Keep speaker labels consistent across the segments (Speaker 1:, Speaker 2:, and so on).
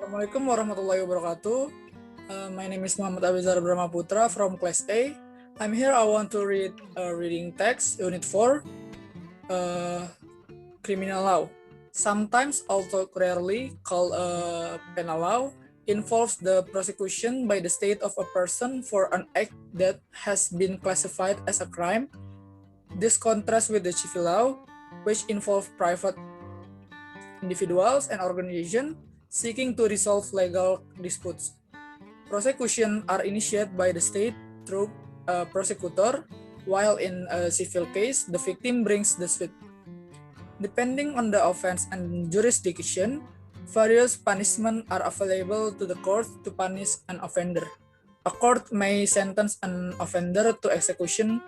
Speaker 1: Assalamualaikum warahmatullahi wabarakatuh. My name is Muhammad Abizar Brahmaputra from Class A. I'm here. I want to read reading text, Unit 4, Criminal Law. Sometimes, although rarely called penal law, involves the prosecution by the state of a person for an act that has been classified as a crime. This contrasts with the civil law, which involves private individuals and organizations seeking to resolve legal disputes. Prosecution are initiated by the state through a prosecutor, while in a civil case, the victim brings the suit. Depending on the offense and jurisdiction, various punishments are available to the court to punish an offender. A court may sentence an offender to execution,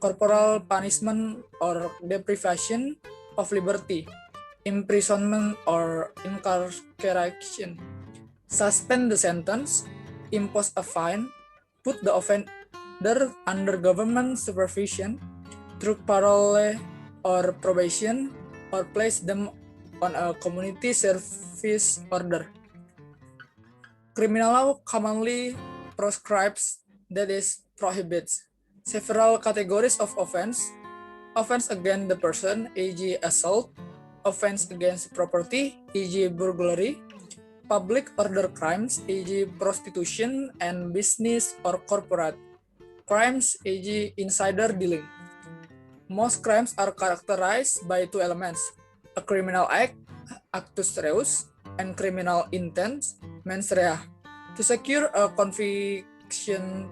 Speaker 1: corporal punishment, or deprivation of liberty, imprisonment, or incarceration, suspend the sentence, impose a fine, put the offender under government supervision through parole or probation, or place them on a community service order. Criminal law commonly proscribes, that is, prohibits, several categories of offense: offense against the person, e.g. assault; offense against property, e.g. burglary; public order crimes, e.g. prostitution and business or corporate crimes, e.g. insider dealing. Most crimes are characterized by two elements: a criminal act, actus reus, and criminal intent, mens rea. To secure a conviction,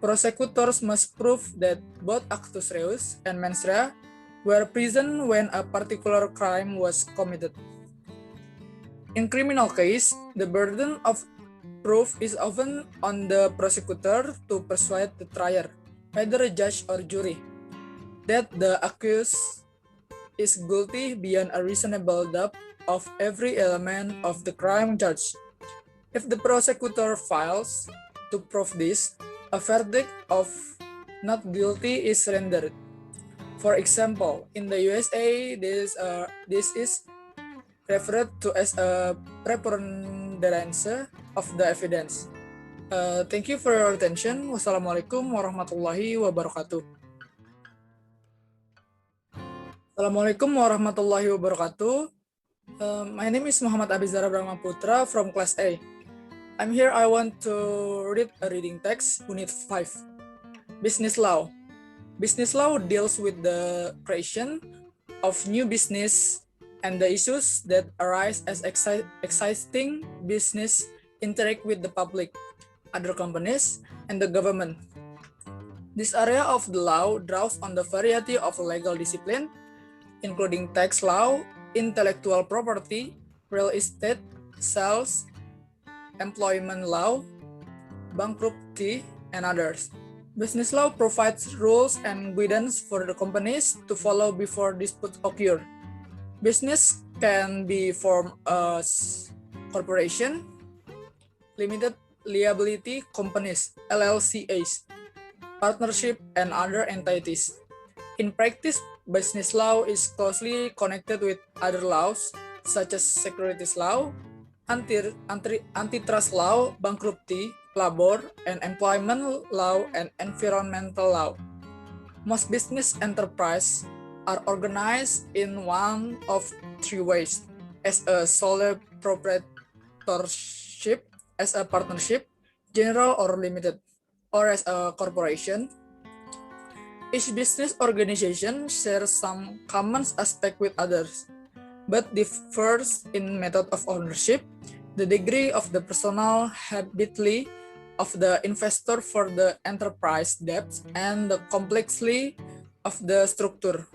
Speaker 1: prosecutors must prove that both actus reus and mens rea were present when a particular crime was committed. In criminal case, the burden of proof is often on the prosecutor to persuade the trier, either a judge or jury, that the accused is guilty beyond a reasonable doubt of every element of the crime charged. If the prosecutor fails to prove this, a verdict of not guilty is rendered. For example, in the USA, this is referred to as a preponderance of the evidence. Thank you for your attention. Wassalamualaikum warahmatullahi wabarakatuh. Assalamualaikum warahmatullahi wabarakatuh. My name is Muhammad Abizar Brahmaputra from Class A. I'm here. I want to read a reading text, Unit 5, Business Law. Business law deals with the creation of new business and the issues that arise as existing business interact with the public, other companies, and the government. This area of the law draws on the variety of legal discipline, including tax law, intellectual property, real estate, sales, employment law, bankruptcy, and others. Business law provides rules and guidance for the companies to follow before disputes occur. Business can be formed as corporation, limited liability companies, LLCs, partnership, and other entities. In practice, business law is closely connected with other laws, such as securities law, antitrust law, bankruptcy, labor and employment law, and environmental law. Most business enterprises are organized in one of three ways: as a sole proprietorship, as a partnership, general or limited, or as a corporation. Each business organization shares some common aspects with others, but differs in method of ownership, the degree of the personal habitability of the investor for the enterprise depth, and the complexity of the structure.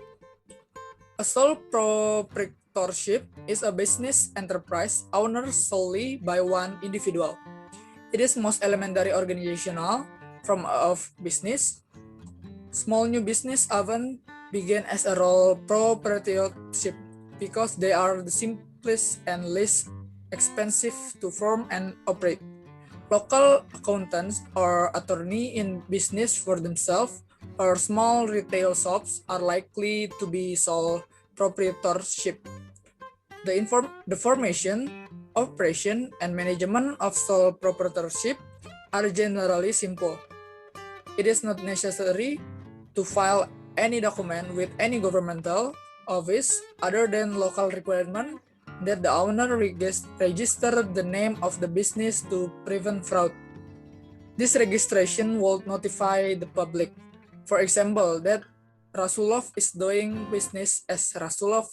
Speaker 1: A sole proprietorship is a business enterprise owned solely by one individual. It is most elementary organizational form of business. Small new business often begin as a sole proprietorship because they are the simplest and least expensive to form and operate. Local accountants or attorney in business for themselves or small retail shops are likely to be sole proprietorship. The formation operation, and management of sole proprietorship are generally simple. It is not necessary to file any document with any governmental office other than local requirement that the owner register the name of the business to prevent fraud. This registration will notify the public, for example, that Rasulov is doing business as Rasulov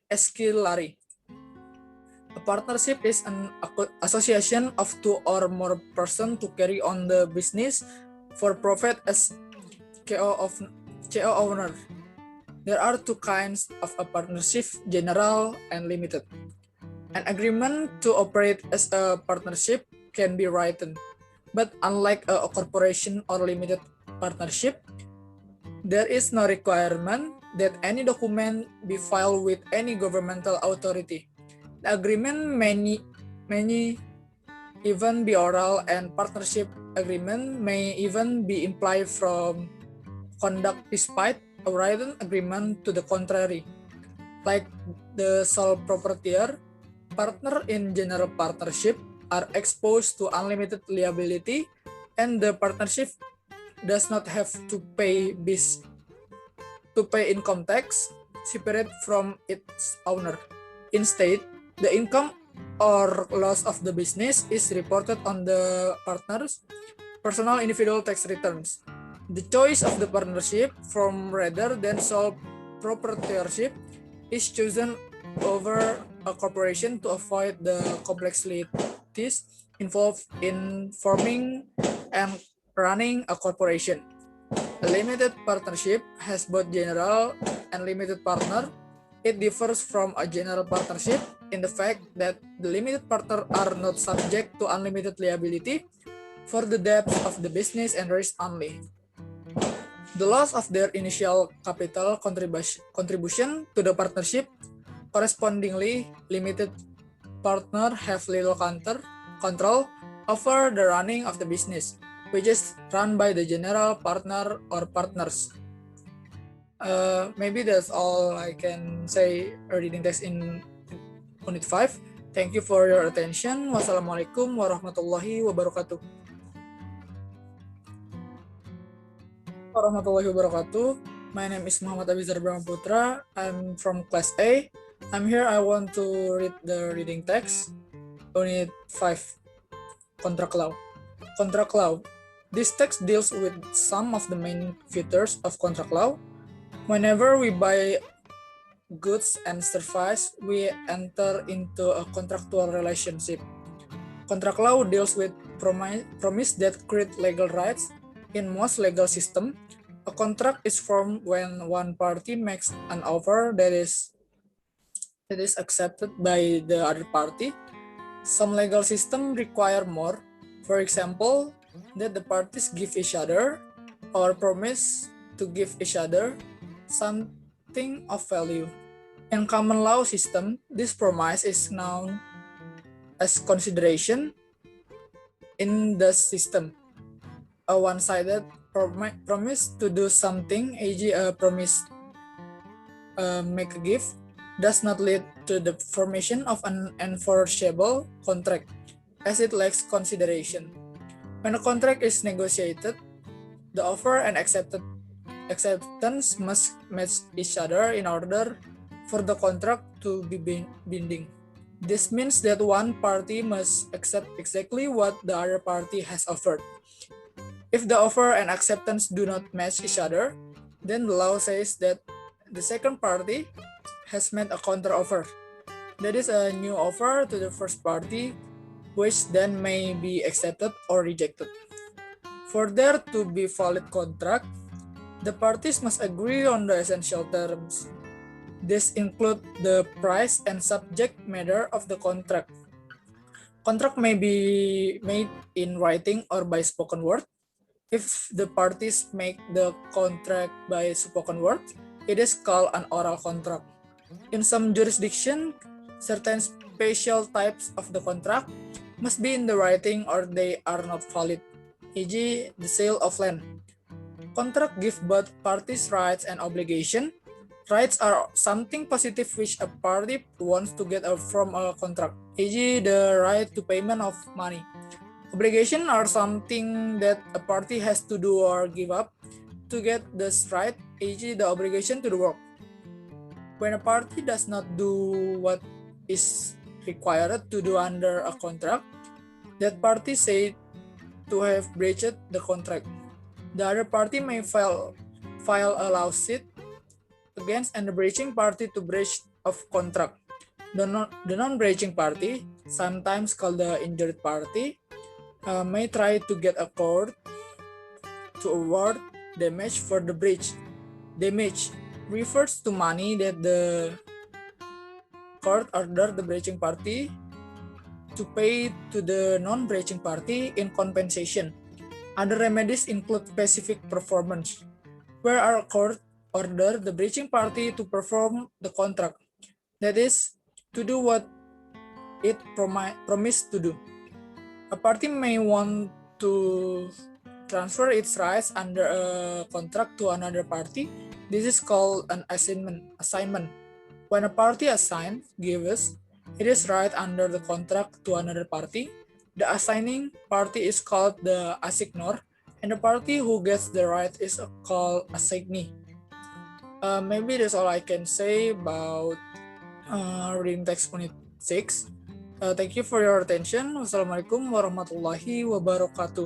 Speaker 1: Eskilari. A partnership is an association of two or more persons to carry on the business for profit as CO owner. There are two kinds of a partnership, general and limited. An agreement to operate as a partnership can be written, but unlike a corporation or limited partnership, there is no requirement that any document be filed with any governmental authority. The agreement may even be oral, and partnership agreement may even be implied from conduct despite a written agreement to the contrary. Like the sole proprietor, partner in general partnership are exposed to unlimited liability, and the partnership does not have to pay income tax separate from its owner. Instead, the income or loss of the business is reported on the partner's personal individual tax returns. The choice of the partnership form rather than sole proprietorship is chosen over a corporation to avoid the complexities involved in forming and running a corporation. A limited partnership has both general and limited partner. It differs from a general partnership in the fact that the limited partner are not subject to unlimited liability for the debts of the business and risk only. The loss of their initial capital contribution to the partnership, correspondingly, limited partner have little control over the running of the business, which is run by the general partner or partners. Maybe that's all I can say reading text in Unit 5. Thank you for your attention. Wassalamualaikum warahmatullahi wabarakatuh. My name is Muhammad Abizar Brahmaputra. I'm from class A. I'm here. I want to read the reading text. Unit 5. Contract law. Contract law. This text deals with some of the main features of contract law. Whenever we buy goods and services, we enter into a contractual relationship. Contract law deals with promise that create legal rights. In most legal systems, a contract is formed when one party makes an offer that is accepted by the other party. Some legal systems require more. For example, that the parties give each other or promise to give each other something of value. In common law system, this promise is known as consideration in the system. A one-sided promise to do something, e.g. a promise make a gift, does not lead to the formation of an enforceable contract, as it lacks consideration. When a contract is negotiated, the offer and acceptance must match each other in order for the contract to be binding. This means that one party must accept exactly what the other party has offered. If the offer and acceptance do not match each other, then the law says that the second party has made a counteroffer. That is a new offer to the first party, which then may be accepted or rejected. For there to be valid contract, the parties must agree on the essential terms. This include the price and subject matter of the contract. Contract may be made in writing or by spoken word. If the parties make the contract by spoken word, it is called an oral contract. In some jurisdictions, certain special types of the contract must be in the writing or they are not valid, e.g. the sale of land. Contract give both parties rights and obligation. Rights are something positive which a party wants to get from a contract, e.g. the right to payment of money. Obligations are something that a party has to do or give up to get this right, e.g. the obligation to the work. When a party does not do what is required to do under a contract, that party said to have breached the contract. The other party may file a lawsuit against the breaching party to breach of contract. The non-breaching party, sometimes called the injured party, may try to get a court to award damage for the breach. Damage refers to money that the court ordered the breaching party to pay to the non-breaching party in compensation. Other remedies include specific performance, where our court order the breaching party to perform the contract, that is, to do what it promised to do. A party may want to transfer its rights under a contract to another party. This is called an assignment. When a party assigns, gives, its right under the contract to another party, the assigning party is called the assignor, and the party who gets the right is called assignee. Maybe that's all I can say about reading text unit 6. Thank you for your attention. Wassalamualaikum warahmatullahi wabarakatuh.